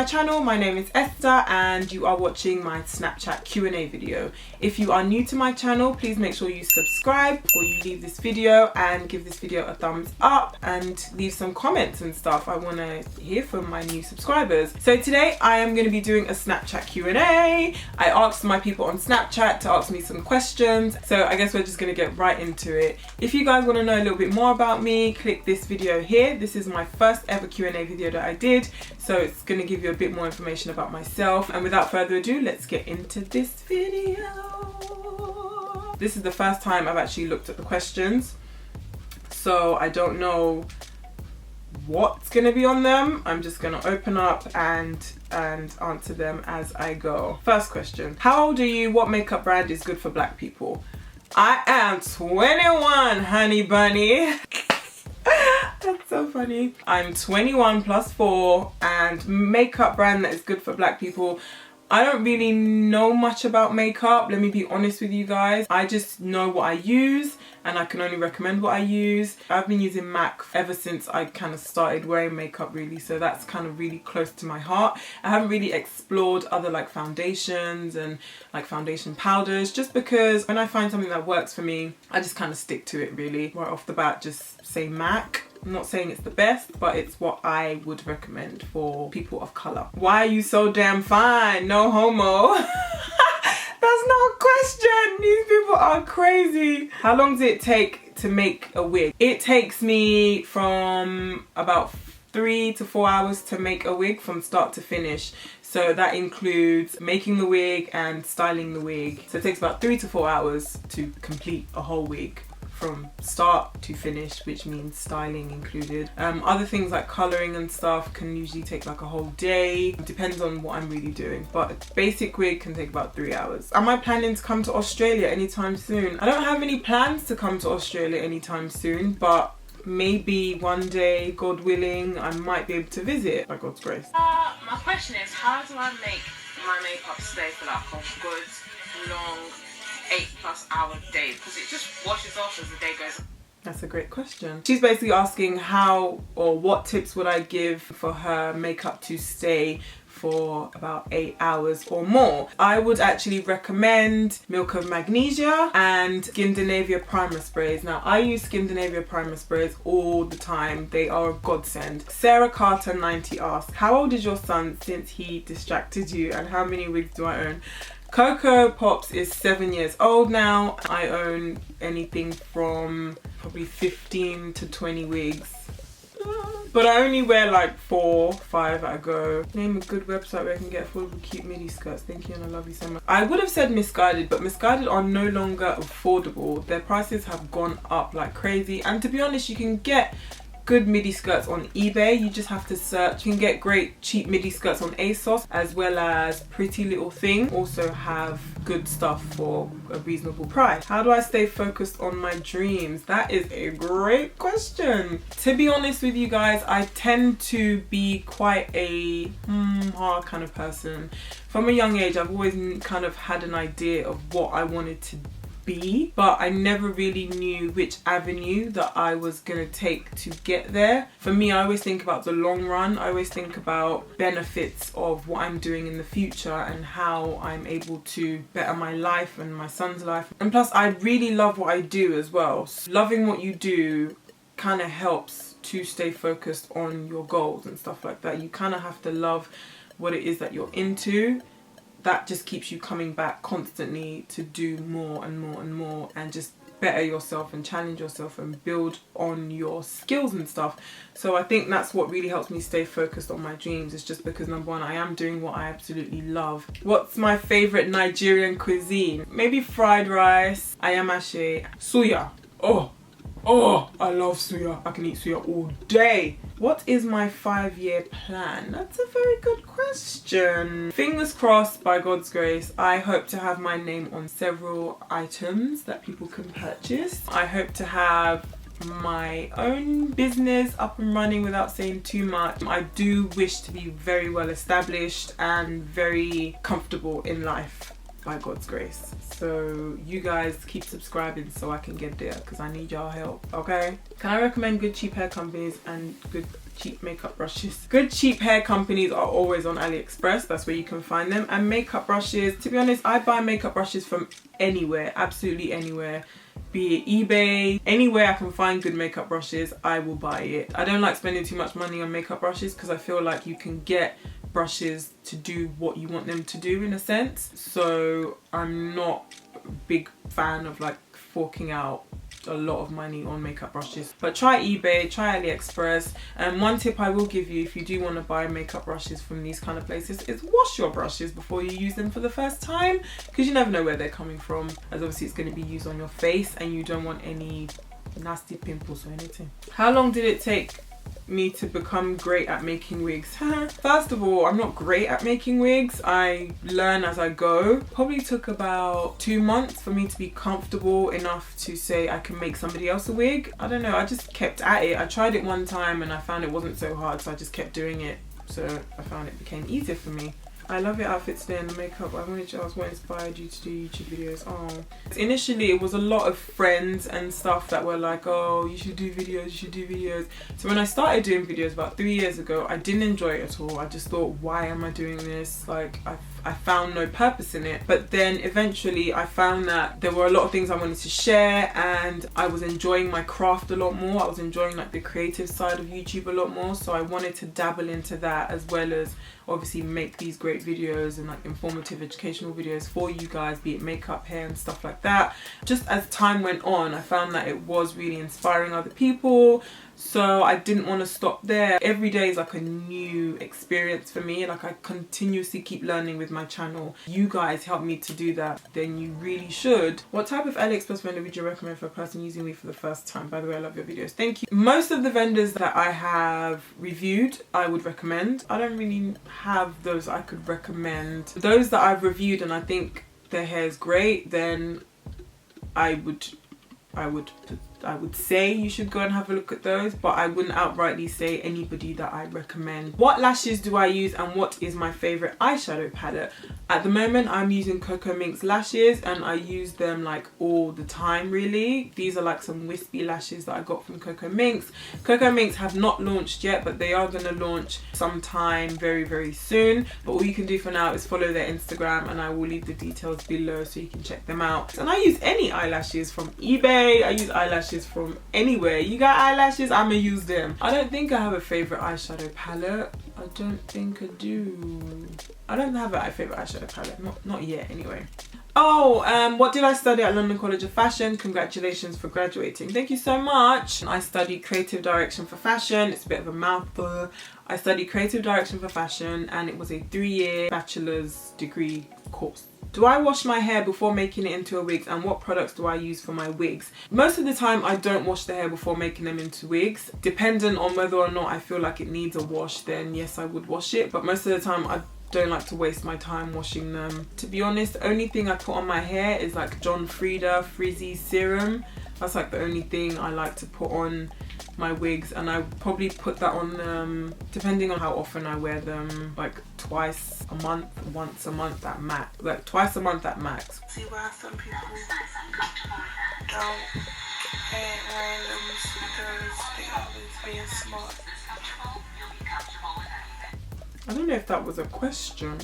my channel. My name is Esther and you are watching my Snapchat Q&A video. If you are new to my channel, please make sure you subscribe before you leave this video and give this video a thumbs up and leave some comments and stuff. I want to hear from my new subscribers. So today I am going to be doing a Snapchat Q&A. I asked my people on Snapchat to ask me some questions, so I guess we're just going to get right into it. If you guys want to know a little bit more about me, click this video here. This is my first ever Q&A video that I did, so it's going to give you a bit more information about myself. And without further ado, let's get into this video. This is the first time I've actually looked at the questions, so I don't know what's going to be on them. I'm just going to open up and answer them as I go. First question: how old are you? What makeup brand is good for black people? I am 21, honey bunny. That's so funny. I'm 21 plus 4, and makeup brand that is good for black people. I don't really know much about makeup, let me be honest with you guys. I just know what I use and I can only recommend what I use. I've been using MAC ever since I kind of started wearing makeup really, so that's kind of really close to my heart. I haven't really explored other like foundations and like foundation powders, just because when I find something that works for me, I just kind of stick to it really. Right off the bat, just say MAC. I'm not saying it's the best, but it's what I would recommend for people of colour. Why are you so damn fine? No homo. That's not a question. These people are crazy. How long does it take to make a wig? It takes me from about 3 to 4 hours to make a wig from start to finish. So that includes making the wig and styling the wig. So it takes about 3 to 4 hours to complete a whole wig from start to finish, which means styling included. Other things like colouring and stuff can usually take like a whole day. It depends on what I'm really doing, but a basic wig can take about 3 hours. Am I planning to come to Australia anytime soon? I don't have any plans to come to Australia anytime soon, but maybe one day, God willing, I might be able to visit by God's grace. My question is, how do I make my makeup stay for like a good long 8+ hour day, because it just washes off as the day goes on? That's a great question. She's basically asking how or what tips would I give for her makeup to stay for about 8 hours or more. I would actually recommend Milk of Magnesia and GENEVIEVE primer sprays. Now I use GENEVIEVE primer sprays all the time. They are a godsend. Sarah Carter 90 asks, how old is your son since he distracted you, and how many wigs do I own? Coco Pops is 7 years old now. I own anything from probably 15 to 20 wigs. But I only wear like 4 or 5 at a go. Name a good website where I can get affordable cute midi skirts. Thank you and I love you so much. I would have said Missguided, but Missguided are no longer affordable. Their prices have gone up like crazy. And to be honest, you can get good midi skirts on eBay. You just have to search. You can get great cheap midi skirts on ASOS, as well as Pretty Little Thing also have good stuff for a reasonable price. How do I stay focused on my dreams? That is a great question. To be honest with you guys, I tend to be quite a hard kind of person. From a young age, I've always kind of had an idea of what I wanted to be, but I never really knew which avenue that I was gonna take to get there. For me, I always think about the long run. I always think about benefits of what I'm doing in the future and how I'm able to better my life and my son's life. And plus, I really love what I do as well. So loving what you do kind of helps to stay focused on your goals and stuff like that. You kind of have to love what it is that you're into. That just keeps you coming back constantly to do more and more and more and just better yourself and challenge yourself and build on your skills and stuff. So I think that's what really helps me stay focused on my dreams. It's just because, number one, I am doing what I absolutely love. What's my favourite Nigerian cuisine? Maybe fried rice, ayamashe, suya. Oh, I love suya. I can eat suya all day. What is my 5-year plan? That's a very good question. Fingers crossed, by God's grace, I hope to have my name on several items that people can purchase. I hope to have my own business up and running without saying too much. I do wish to be very well established and very comfortable in life. by God's grace. So you guys keep subscribing so I can get there, because I need y'all help, okay? Can I recommend good cheap hair companies and good cheap makeup brushes? Good cheap hair companies are always on AliExpress. That's where you can find them. And makeup brushes, to be honest, I buy makeup brushes from anywhere, absolutely anywhere. Be it eBay, anywhere I can find good makeup brushes, I will buy it. I don't like spending too much money on makeup brushes because I feel like you can get brushes to do what you want them to do in a sense. So I'm not a big fan of like forking out a lot of money on makeup brushes. But try eBay, try AliExpress. And one tip I will give you if you do want to buy makeup brushes from these kind of places is wash your brushes before you use them for the first time, because you never know where they're coming from, as obviously it's going to be used on your face and you don't want any nasty pimples or anything. How long did it take me to become great at making wigs? First of all, I'm not great at making wigs. I learn as I go. Probably took about 2 months for me to be comfortable enough to say I can make somebody else a wig. I don't know, I just kept at it. I tried it one time and I found it wasn't so hard, so I just kept doing it. So I found it became easier for me. I love your outfit today and the makeup. I wanted to ask what inspired you to do YouTube videos. Oh, initially it was a lot of friends and stuff that were like, oh, you should do videos, you should do videos. So when I started doing videos about 3 years ago, I didn't enjoy it at all. I just thought, why am I doing this? Like, I found no purpose in it. But then eventually I found that there were a lot of things I wanted to share, and I was enjoying my craft a lot more. I was enjoying like the creative side of YouTube a lot more. So I wanted to dabble into that, as well as obviously make these great videos and like informative educational videos for you guys, be it makeup, hair and stuff like that. Just as time went on, I found that it was really inspiring other people. So I didn't want to stop there. Every day is like a new experience for me. Like I continuously keep learning with my channel. You guys help me to do that, then you really should. What type of AliExpress vendor would you recommend for a person using me for the first time? By the way, I love your videos. Thank you. Most of the vendors that I have reviewed, I would recommend. I don't really have those I could recommend. Those that I've reviewed and I think their hair is great, then I would say you should go and have a look at those, but I wouldn't outrightly say anybody that I recommend. What lashes do I use and what is my favorite eyeshadow palette? At the moment I'm using Coco Minx lashes, and I use them like all the time really. These are like some wispy lashes that I got from Coco Minx. Coco Minx have not launched yet, but they are going to launch sometime very, very soon. But all you can do for now is follow their Instagram, and I will leave the details below so you can check them out. And I use any eyelashes from eBay. I use eyelashes from anywhere. You got eyelashes, I'ma use them. I don't think I have a favorite eyeshadow palette. I don't think I do. I don't have a favorite eyeshadow palette, not yet anyway. Oh, what did I study at London College of Fashion? Congratulations for graduating. Thank you so much. I studied creative direction for fashion. It's a bit of a mouthful. I studied creative direction for fashion, and it was a 3-year bachelor's degree course. Do I wash my hair before making it into a wig, and what products do I use for my wigs? Most of the time I don't wash the hair before making them into wigs. Dependent on whether or not I feel like it needs a wash, then yes, I would wash it. But most of the time I don't like to waste my time washing them. To be honest, the only thing I put on my hair is like John Frieda Frizzy Serum. That's like the only thing I like to put on my wigs, and I probably put that on them depending on how often I wear them, like twice a month, once a month at max, like twice a month at max. See why some people don't hate randoms, because they always being smart. I don't know if that was a question.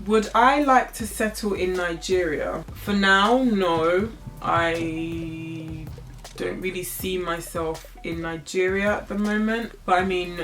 Would I like to settle in Nigeria? For now, no. I don't really see myself in Nigeria at the moment, but I mean,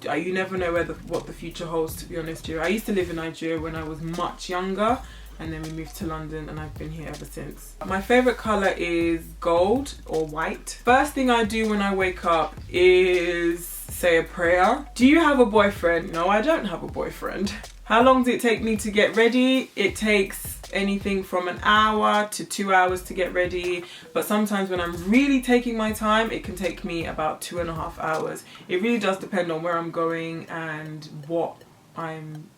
you never know what the future holds, to be honest here. I used to live in Nigeria when I was much younger, and then we moved to London, and I've been here ever since. My favorite color is gold or white. First thing I do when I wake up is say a prayer. Do you have a boyfriend? No, I don't have a boyfriend. How long does it take me to get ready? It takes anything from an hour to 2 hours to get ready, but sometimes when I'm really taking my time, it can take me about 2.5 hours. It really does depend on where I'm going and what I'm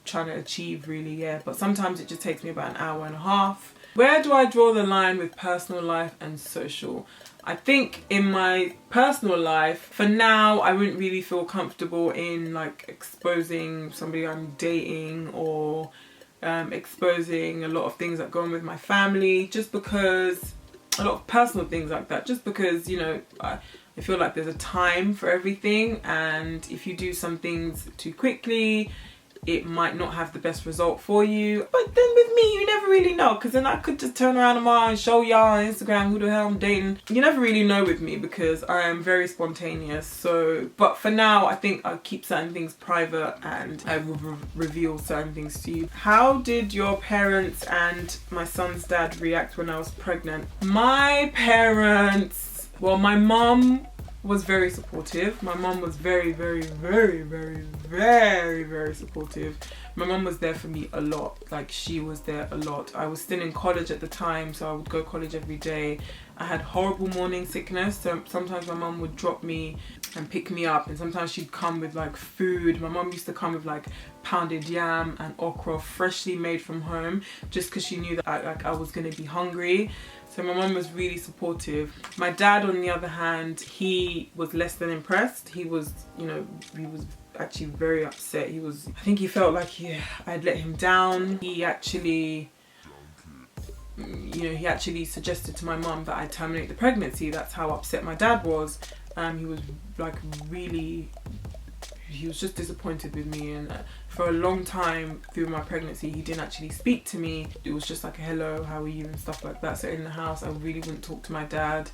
trying to achieve really, yeah. But sometimes it just takes me about 1.5 hours. Where do I draw the line with personal life and social? I think in my personal life, for now, I wouldn't really feel comfortable in like exposing somebody I'm dating or exposing a lot of things that go on with my family, just because, a lot of personal things like that, just because, you know, I feel like there's a time for everything, and if you do some things too quickly, it might not have the best result for you. But then with me, you never really know, because then I could just turn around tomorrow and show y'all on Instagram who the hell I'm dating. You never really know with me because I am very spontaneous. So, but for now, I think I'll keep certain things private and I will reveal certain things to you. How did your parents and my son's dad react when I was pregnant? My parents, well, my mum was very supportive. My mum was very supportive. My mum was there for me a lot. Like, she was there a lot. I was still in college at the time, so I would go to college every day. I had horrible morning sickness, so sometimes my mum would drop me and pick me up, and sometimes she'd come with like food. My mum used to come with like pounded yam and okra freshly made from home, just because she knew that I was going to be hungry. So my mum was really supportive. My dad, on the other hand, he was less than impressed. He was, you know, he was actually very upset. I think he felt like I'd let him down. He actually, you know, he actually suggested to my mum that I terminate the pregnancy. That's how upset my dad was. He was like really, he was just disappointed with me, and for a long time through my pregnancy he didn't actually speak to me. It was just like a hello, how are you, and stuff like that. So in the house I really wouldn't talk to my dad,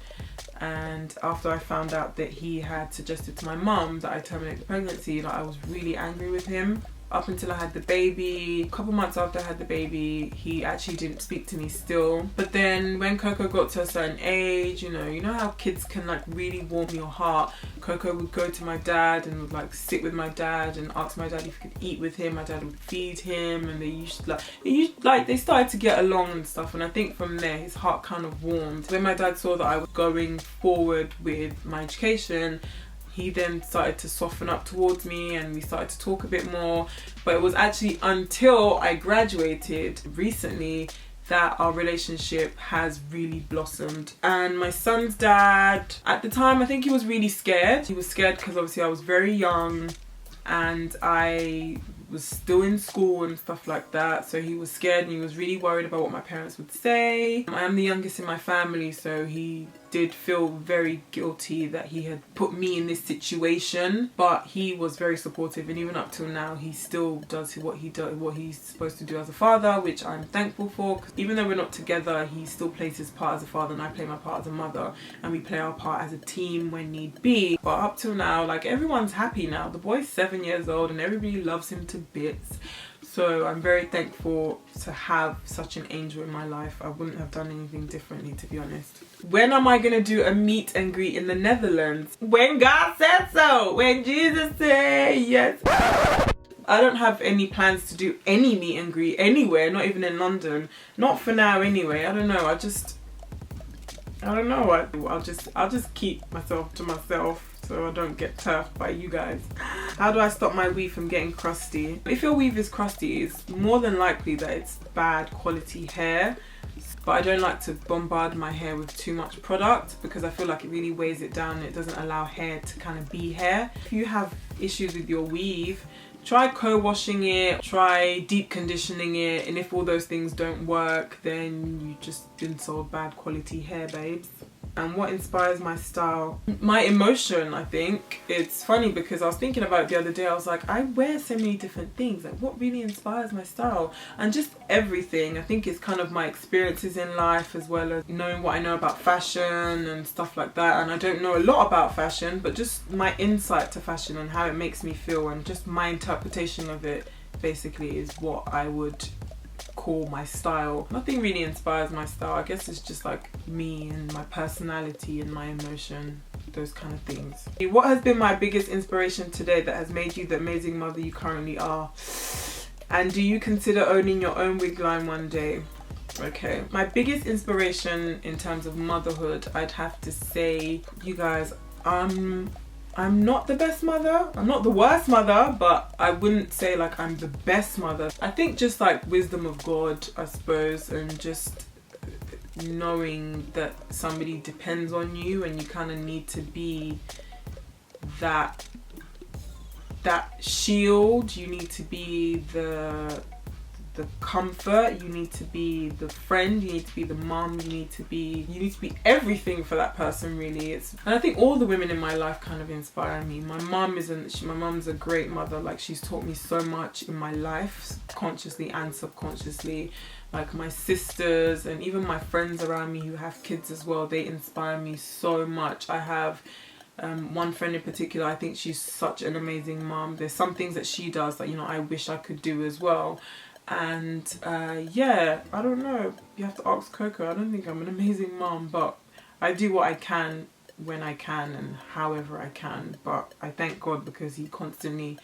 and after I found out that he had suggested to my mum that I terminate the pregnancy, like, I was really angry with him. Up until I had the baby, a couple months after I had the baby, he actually didn't speak to me still. But then when Coco got to a certain age, you know how kids can like really warm your heart. Coco would go to my dad and would like sit with my dad and ask my dad if he could eat with him. My dad would feed him, and they started to get along and stuff. And I think from there his heart kind of warmed. When my dad saw that I was going forward with my education, he then started to soften up towards me, and we started to talk a bit more. But it was actually until I graduated recently that our relationship has really blossomed. And my son's dad, at the time, I think he was really scared. He was scared because obviously I was very young and I was still in school and stuff like that, so he was scared and he was really worried about what my parents would say. I am the youngest in my family, so he did feel very guilty that he had put me in this situation, but he was very supportive, and even up till now he still does what he's supposed to do as a father, which I'm thankful for, because even though we're not together, he still plays his part as a father and I play my part as a mother, and we play our part as a team when need be. But up till now, like, everyone's happy now. The boy's 7 years old and everybody loves him to bits. So I'm very thankful to have such an angel in my life. I wouldn't have done anything differently, to be honest. When am I going to do a meet and greet in the Netherlands? When God said so. When Jesus said yes. I don't have any plans to do any meet and greet anywhere, not even in London. Not for now anyway. I don't know. I don't know. I'll just keep myself to myself, so I don't get turfed by you guys. How do I stop my weave from getting crusty? If your weave is crusty, it's more than likely that it's bad quality hair. But I don't like to bombard my hair with too much product, because I feel like it really weighs it down and it doesn't allow hair to kind of be hair. If you have issues with your weave, try co-washing it, try deep conditioning it, and if all those things don't work, then you just been sold bad quality hair, babes. And what inspires my style? My emotion, I think. It's funny because I was thinking about it the other day. I was like, I wear so many different things. Like, what really inspires my style? And just everything. I think it's kind of my experiences in life, as well as knowing what I know about fashion and stuff like that. And I don't know a lot about fashion, but just my insight to fashion and how it makes me feel, and just my interpretation of it basically is what I would call my style. Nothing really inspires my style. I guess it's just like me and my personality and my emotion, those kind of things. What has been my biggest inspiration today that has made you the amazing mother you currently are? And do you consider owning your own wig line one day? Okay, my biggest inspiration in terms of motherhood, I'd have to say, you guys, I'm not the best mother, I'm not the worst mother, but I wouldn't say like I'm the best mother. I think just like wisdom of God, I suppose, and just knowing that somebody depends on you and you kind of need to be that shield. You need to be the comfort, you need to be the friend, you need to be the mom, you need to be everything for that person, really. And I think all the women in my life kind of inspire me. My mum's a great mother. Like, she's taught me so much in my life, consciously and subconsciously. Like, my sisters and even my friends around me who have kids as well, they inspire me so much. I have one friend in particular, I think she's such an amazing mom. There's some things that she does that, you know, I wish I could do as well. And yeah, I don't know, you have to ask Coco. I don't think I'm an amazing mom, but I do what I can when I can and however I can. But I thank God because he constantly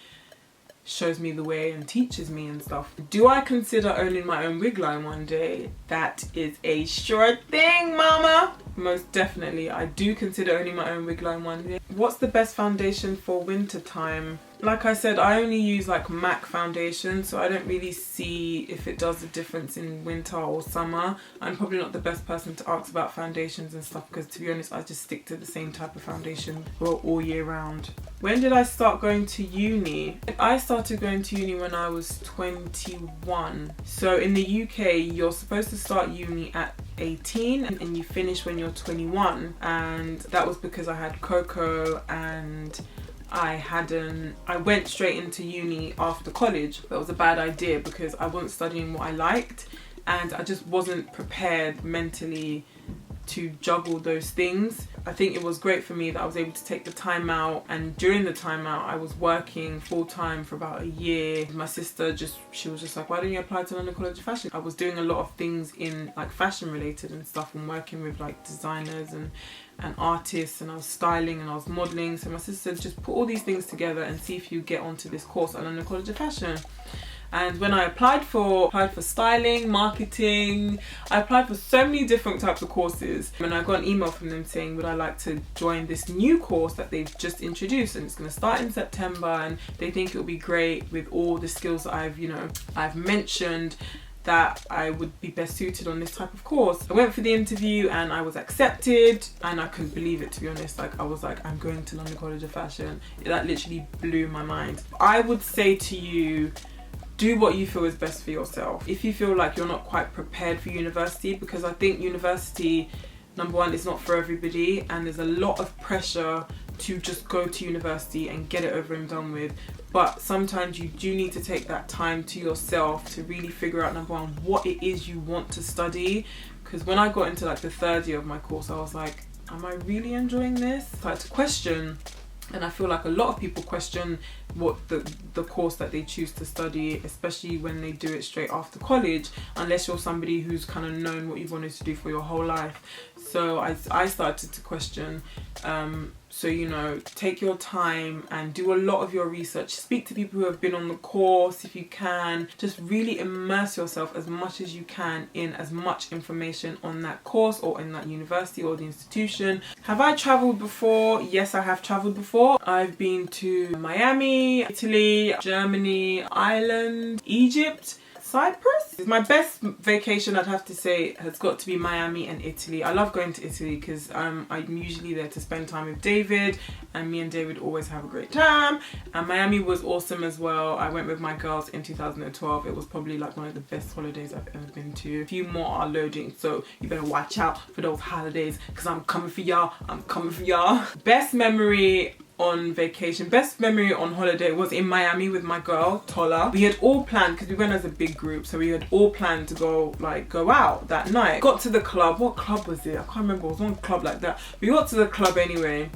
shows me the way and teaches me and stuff. Do I consider owning my own wig line one day? That is a sure thing, mama. Most definitely, I do consider owning my own wig line one day. What's the best foundation for winter time? Like I said, I only use like MAC foundation, so I don't really see if it does a difference in winter or summer. I'm probably not the best person to ask about foundations and stuff because, to be honest, I just stick to the same type of foundation all year round. When did I start going to uni? I started going to uni when I was 21. So in the UK, you're supposed to start uni at 18 and you finish when you're 21. And that was because I had Coco and I went straight into uni after college. That was a bad idea because I wasn't studying what I liked and I just wasn't prepared mentally to juggle those things. I think it was great for me that I was able to take the time out, and during the time out I was working full-time for about a year. My sister she was just like, why don't you apply to London College of Fashion? I was doing a lot of things in like fashion related and stuff and working with like designers and artists, and I was styling and I was modelling. So my sister said, just put all these things together and see if you get onto this course at London College of Fashion. And when I applied for styling, marketing, I applied for so many different types of courses, and I got an email from them saying, would I like to join this new course that they've just introduced, and it's going to start in September, and they think it'll be great with all the skills that I've mentioned, that I would be best suited on this type of course. I went for the interview and I was accepted, and I couldn't believe it, to be honest. Like, I was like, I'm going to London College of Fashion. That literally blew my mind. I would say to you, do what you feel is best for yourself. If you feel like you're not quite prepared for university, because I think university, number one, is not for everybody, and there's a lot of pressure to just go to university and get it over and done with. But sometimes you do need to take that time to yourself to really figure out, number one, what it is you want to study. Because when I got into like the third year of my course, I was like, am I really enjoying this? I started to question. And I feel like a lot of people question what the course that they choose to study, especially when they do it straight after college, unless you're somebody who's kind of known what you wanted to do for your whole life. So I started to question. So, you know, take your time and do a lot of your research. Speak to people who have been on the course if you can. Just really immerse yourself as much as you can in as much information on that course or in that university or the institution. Have I travelled before? Yes, I have travelled before. I've been to Miami, Italy, Germany, Ireland, Egypt, Cyprus. My best vacation, I'd have to say, has got to be Miami and Italy. I love going to Italy because I'm usually there to spend time with David, and me and David always have a great time. And Miami was awesome as well. I went with my girls in 2012. It was probably like one of the best holidays I've ever been to. A few more are loading, so you better watch out for those holidays because I'm coming for y'all. I'm coming for y'all. Best memory on vacation, best memory on holiday was in Miami with my girl Tola. We had all planned, because we went as a big group, so we had all planned to go out that night. Got to the club. What club was it? I can't remember. It was one club like that. We got to the club anyway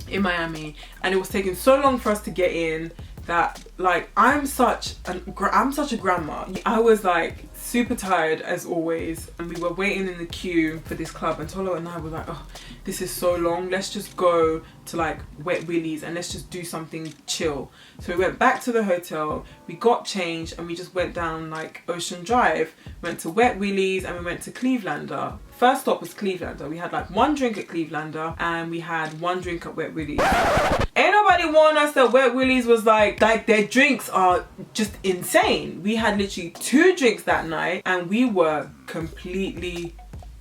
in Miami, and it was taking so long for us to get in that, like, I'm such a grandma. I was like super tired as always, and we were waiting in the queue for this club, and Tolo and I were like, oh, this is so long, let's just go to like Wet Willie's and let's just do something chill. So we went back to the hotel, we got changed, and we just went down like Ocean Drive, went to Wet Willie's, and we went to Clevelander. First stop was Clevelander. We had like one drink at Clevelander and we had one drink at Wet Willie's. Ain't nobody warned us that Wet Willie's was like their drinks are just insane. We had literally 2 drinks that night and we were completely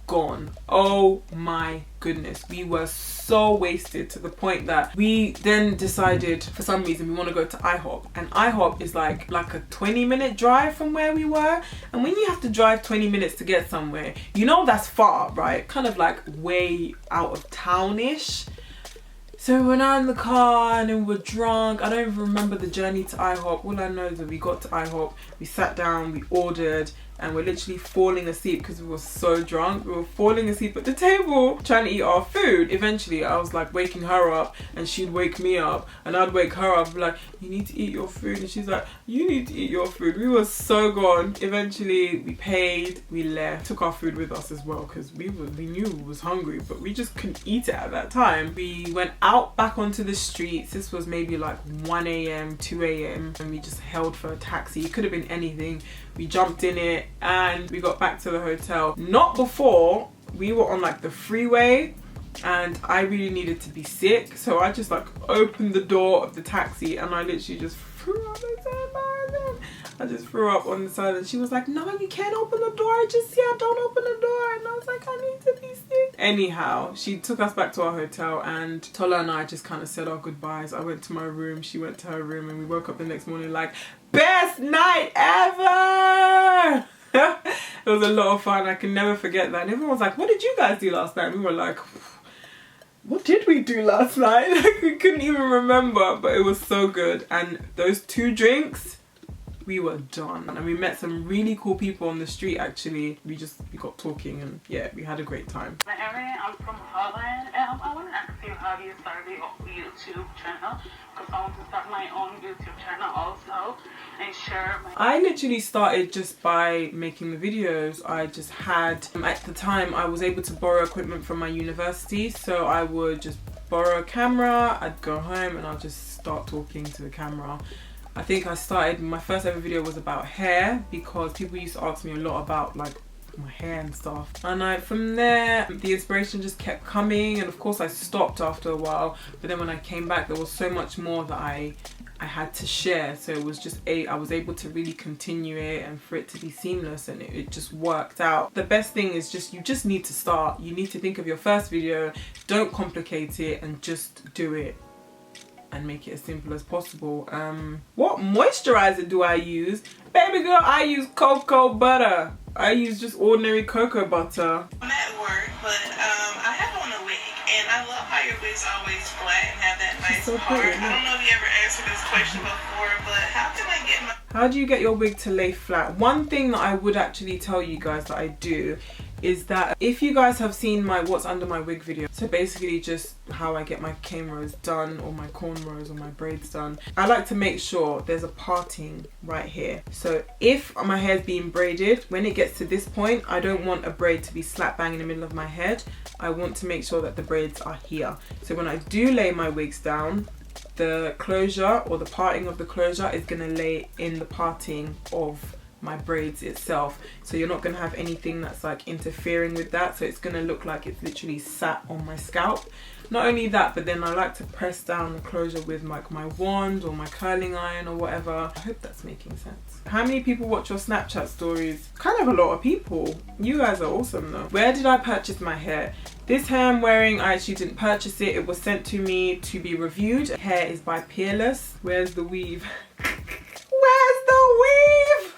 gone. Oh my goodness, we were so wasted to the point that we then decided for some reason we want to go to IHOP, and IHOP is like a 20-minute drive from where we were. And when you have to drive 20 minutes to get somewhere, you know that's far, right? Kind of like way out of townish. So we went out in the car and then we were drunk. I don't even remember the journey to IHOP. All I know is that we got to IHOP, we sat down, we ordered, and we're literally falling asleep because we were so drunk. We were falling asleep at the table trying to eat our food. Eventually I was like waking her up and she'd wake me up and I'd wake her up like, you need to eat your food, and she's like, you need to eat your food. We were so gone. Eventually we paid, we left, took our food with us as well because we knew we was hungry, but we just couldn't eat it at that time. We went out back onto the streets. This was maybe like 1 a.m, 2 a.m, and we just held for a taxi. It could have been anything. We jumped in it and we got back to the hotel. Not before we were on like the freeway, and I really needed to be sick, so I just like opened the door of the taxi and I literally just threw up on the side. I just threw up on the side, and she was like, no, you can't open the door. I just said don't open the door. And I was like, I need to be sick. Anyhow, she took us back to our hotel and Tola and I just kind of said our goodbyes. I went to my room, she went to her room, and we woke up the next morning like, best night ever. It was a lot of fun. I can never forget that. And everyone was like, what did you guys do last night? And we were like, what did we do last night? Like, we couldn't even remember, but it was so good. And those 2 drinks, we were done. And we met some really cool people on the street actually. We got talking, and yeah, we had a great time. I'm from Holland, and I want to ask you, how do you start your YouTube channel? Because I want to start my own YouTube channel also and share my... I literally started just by making the videos. I just had, at the time I was able to borrow equipment from my university, so I would just borrow a camera, I'd go home and I'd just start talking to the camera. I think I started, my first ever video was about hair because people used to ask me a lot about like my hair and stuff, and from there the inspiration just kept coming, and of course I stopped after a while, but then when I came back there was so much more that I had to share, so it was just I was able to really continue it and for it to be seamless, and it just worked out. The best thing is you just need to start. You need to think of your first video, don't complicate it, and just do it and make it as simple as possible. What moisturizer do I use? Baby girl, I use cocoa butter. I use just ordinary cocoa butter. I'm at work, but I have on a wig, and I love how your wigs always flat and have that nice so part. pretty, I don't know if you ever answered this question before, but how can I get my... How do you get your wig to lay flat? One thing that I would actually tell you guys that I do is that if you guys have seen my what's under my wig video, so basically just how I get my cane rows done or my cornrows or my braids done, I like to make sure there's a parting right here. So if my hair's being braided, when it gets to this point, I don't want a braid to be slap bang in the middle of my head. I want to make sure that the braids are here. So when I do lay my wigs down, the closure or the parting of the closure is going to lay in the parting of my braids itself, so you're not going to have anything that's like interfering with that, so it's going to look like it's literally sat on my scalp. Not only that, but then I like to press down the closure with like my wand or my curling iron or whatever. I hope that's making sense. How many people watch your Snapchat stories? Kind of a lot of people. You guys are awesome though. Where did I purchase my hair? This hair I'm wearing, I actually didn't purchase it. It was sent to me to be reviewed. Hair is by Peerless. Where's the weave? Where's the weave?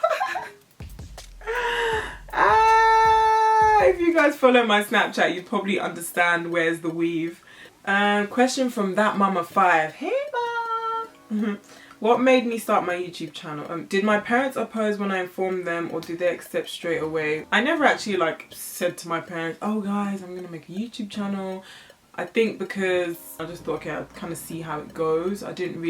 If you guys follow my Snapchat, you probably understand where's the weave. Question from that mama 5. Hey mom. What made me start my YouTube channel? Did my parents oppose when I informed them, or did they accept straight away? I never actually like said to my parents, oh guys, I'm gonna make a YouTube channel. I think because I just thought, okay, I'd kind of see how it goes. I didn't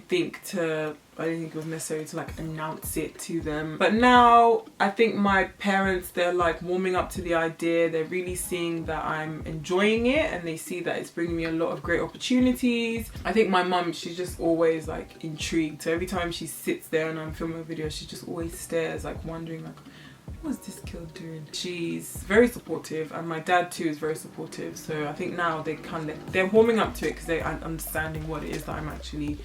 think it was necessary to like announce it to them. But now I think my parents, they're like warming up to the idea. They're really seeing that I'm enjoying it, and they see that it's bringing me a lot of great opportunities. I think my mum, she's just always like intrigued. So every time she sits there and I'm filming a video, she just always stares, like wondering like, what's this girl doing? She's very supportive, and my dad too is very supportive. So I think now they're warming up to it because they're understanding what it is that I'm actually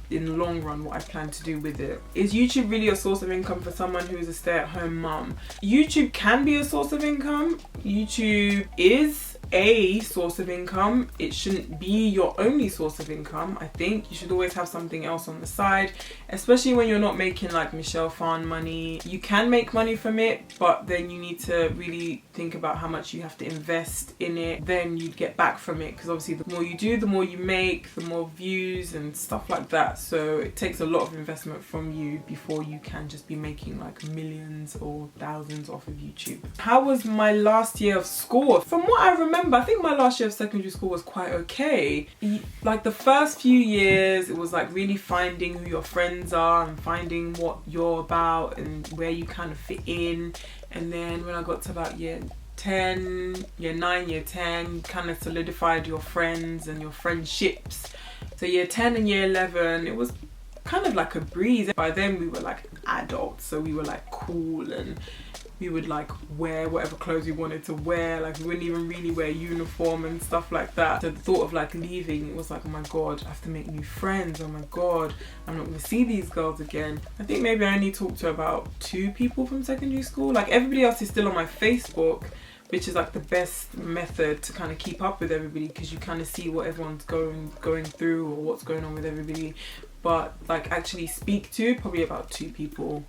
in the long run what I plan to do with it. Is YouTube really a source of income for someone who's a stay-at-home mum? YouTube can be a source of income. YouTube is a source of income. It shouldn't be your only source of income. I think you should always have something else on the side, especially when you're not making like Michelle Phan money. You can make money from it, but then you need to really think about how much you have to invest in it, then you'd get back from it, because obviously the more you do, the more you make, the more views and stuff like that. So it takes a lot of investment from you before you can just be making like millions or thousands off of YouTube. How was my last year of school? From what I remember, I think my last year of secondary school was quite okay. Like the first few years, it was like really finding who your friends are and finding what you're about and where you kind of fit in. And then when I got to about year 10, year 9, year 10, kind of solidified your friends and your friendships. So year 10 and year 11, it was kind of like a breeze. By then we were like adults, so we were like cool and we would like wear whatever clothes we wanted to wear. Like we wouldn't even really wear uniform and stuff like that. So the thought of like leaving, it was like, oh my god, I have to make new friends. Oh my god, I'm not gonna see these girls again. I think maybe I only talked to about 2 people from secondary school. Like everybody else is still on my Facebook, which is like the best method to kind of keep up with everybody, because you kind of see what everyone's going through or what's going on with everybody. But like actually speak to probably about 2 people.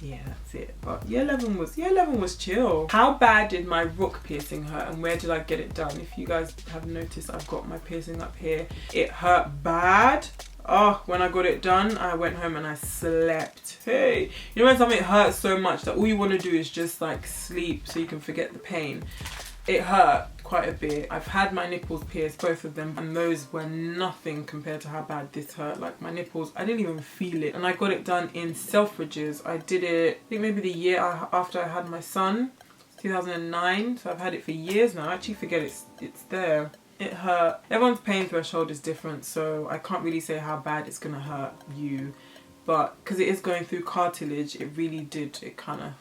Yeah, that's it. But year 11 was chill. How bad did my rook piercing hurt and where did I get it done? If you guys have noticed, I've got my piercing up here. It hurt bad. Oh, when I got it done, I went home and I slept. Hey, you know when something hurts so much that all you want to do is just like sleep so you can forget the pain? It hurt quite a bit. I've had my nipples pierced, both of them, and those were nothing compared to how bad this hurt. Like my nipples, I didn't even feel it. And I got it done in Selfridges. I did it, I think maybe the year after I had my son, 2009. So I've had it for years now. I actually forget it's there. It hurt. Everyone's pain threshold is different, so I can't really say how bad it's gonna hurt you. But because it is going through cartilage, it really did. It kind of,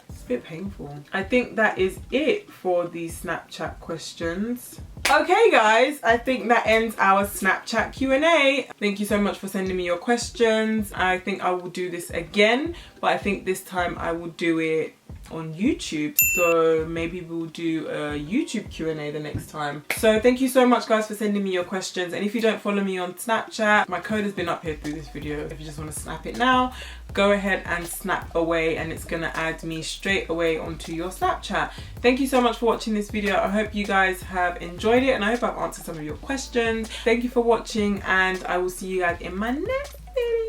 it's a bit painful. I think that is it for the Snapchat questions. Okay guys, I think that ends our Snapchat Q&A. Thank you so much for sending me your questions. I think I will do this again, but I think this time I will do it on YouTube, so maybe we'll do a YouTube Q&A the next time. So thank you so much guys for sending me your questions, and if you don't follow me on Snapchat, my code has been up here through this video. If you just want to snap it now, go ahead and snap away and it's gonna add me straight away onto your Snapchat. Thank you so much for watching this video. I hope you guys have enjoyed it and I hope I've answered some of your questions. Thank you for watching and I will see you guys in my next video.